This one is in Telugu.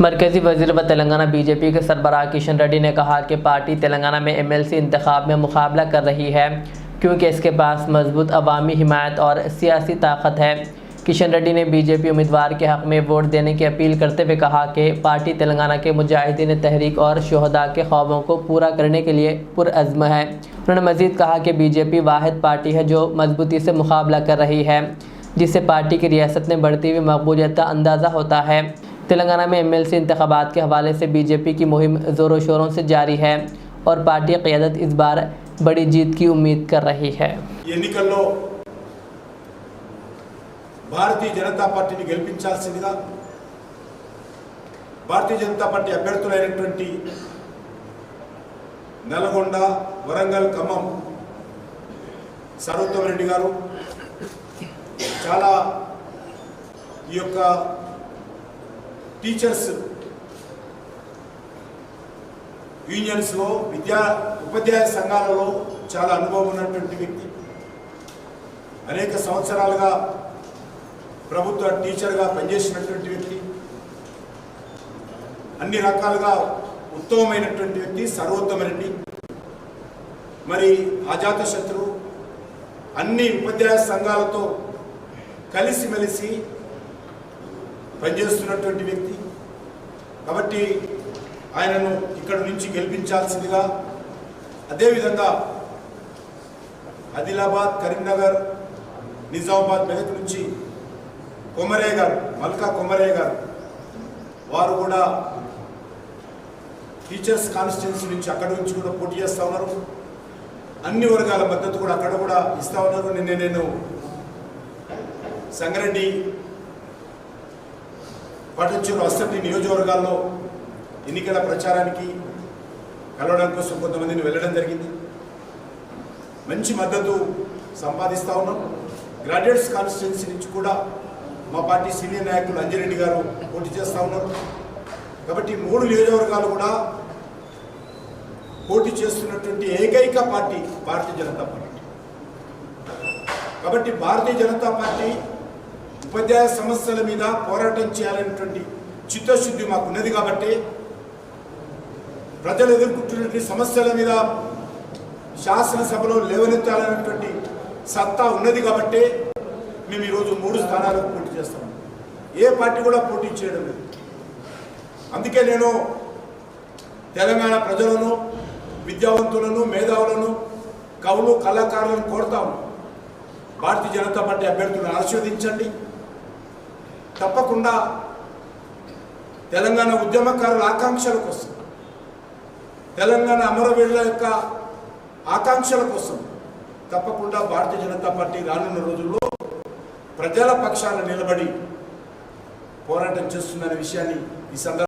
मरकज़ी वज़ीर व तेलंगाना बीजेपी के सरबराह किशन रेड्डी ने कहा कि पार्टी तेलंगाना में एमएलसी इंतखाब में मुकाबला कर रही है क्योंकि इसके पास मजबूत अवामी हिमायत और सियासी ताकत है। किशन रेड्डी ने बीजेपी उम्मीदवार के हक़ में वोट देने की अपील करते हुए कहा कि पार्टी तेलंगाना के मुजाहिदीन तहरीक और शुहदा के ख्वाबों को पूरा करने के लिए पुरअज़्म है। उन्होंने मज़ीद कहा कि बीजेपी वाहिद पार्टी है जो मजबूती से मुकाबला कर रही है, जिससे पार्टी की रियासत में बढ़ती हुई मकबूलियत का अंदाज़ा होता है। तेलंगाना में एमएलसी इंतखाबात के हवाले से बीजेपी की मुहिम ज़ोरों शोरों से जारी है और पार्टी क़यादत इस बार बड़ी जीत की उम्मीद कर रही है। भारतीय जनता पार्टी गेलिपिंचाल्सिंदिगा भारतीय जनता पार्टी अभ्यर्थुलैनटुवंटि नलगొండ వరంగల్ ఖమ్మం సర్వోత్తమ రెడ్డి గారు చాలా ఈ యొక్క టీచర్స్ యూనియన్స్ లో ఉపాధ్యాయ సంఘాలలో చాలా అనుభవం ఉన్నటువంటి వ్యక్తి, అనేక సంవత్సరాలుగా ప్రభుత్వ టీచర్గా పనిచేసినటువంటి వ్యక్తి, అన్ని రకాలుగా ఉత్తమమైనటువంటి వ్యక్తి సర్వోత్తమ రెడ్డి. మరి అజాత శత్రు అన్ని ఉపాధ్యాయ సంఘాలతో కలిసిమెలిసి పనిచేస్తున్నటువంటి వ్యక్తి. కాబట్టి ఆయనను ఇక్కడ నుంచి గెలిపించాల్సిందిగా, అదేవిధంగా ఆదిలాబాద్, కరీంనగర్, నిజామాబాద్, మెదక్ నుంచి కొమరయ్య గారు, మల్కా కొమరయ్య గారు వారు కూడా టీచర్స్ కాన్స్టిట్యున్సీ నుంచి అక్కడి నుంచి కూడా పోటీ చేస్తూ ఉన్నారు. అన్ని వర్గాల మద్దతు కూడా అక్కడ కూడా ఇస్తూ ఉన్నారు. నేను సంగారెడ్డి, పటంచెరు, అసెంబ్లీ నియోజకవర్గాల్లో ఎన్నికల ప్రచారానికి కలవడం కోసం కొంతమందిని వెళ్ళడం జరిగింది. మంచి మద్దతు సంపాదిస్తూ ఉన్నాం. గ్రాడ్యుయేట్స్ కాన్స్టిట్యున్సీ నుంచి కూడా మా పార్టీ సీనియర్ నాయకులు అంజిరెడ్డి గారు పోటీ చేస్తూ ఉన్నారు. కాబట్టి 3 నియోజకవర్గాలు కూడా పోటీ చేస్తున్నటువంటి ఏకైక పార్టీ భారతీయ జనతా పార్టీ. కాబట్టి భారతీయ జనతా పార్టీ ఉపాధ్యాయ సమస్యల మీద పోరాటం చేయాలనేటువంటి చిత్తశుద్ధి మాకు ఉన్నది. కాబట్టి ప్రజలు ఎదుర్కొంటున్నటువంటి సమస్యల మీద శాసనసభలో లేవనెత్తాలనేటువంటి సత్తా ఉన్నది. కాబట్టి మేము ఈరోజు 3 స్థానాలకు పోటీ చేస్తాం. ఏ పార్టీ కూడా పోటీ చేయడం లేదు. అందుకే నేను తెలంగాణ ప్రజలను, విద్యావంతులను, మేధావులను, కవులు, కళాకారులను కోరుతాము, భారతీయ జనతా పార్టీ అభ్యర్థులను ఆశీర్వదించండి. తప్పకుండా తెలంగాణ ఉద్యమకారుల ఆకాంక్షల కోసం, తెలంగాణ అమరవీరుల యొక్క ఆకాంక్షల కోసం తప్పకుండా భారతీయ జనతా పార్టీ రానున్న రోజుల్లో ప్రజల పక్షాన నిలబడి పోరాటం చేస్తుందనే విషయాన్ని ఈ సందర్భంగా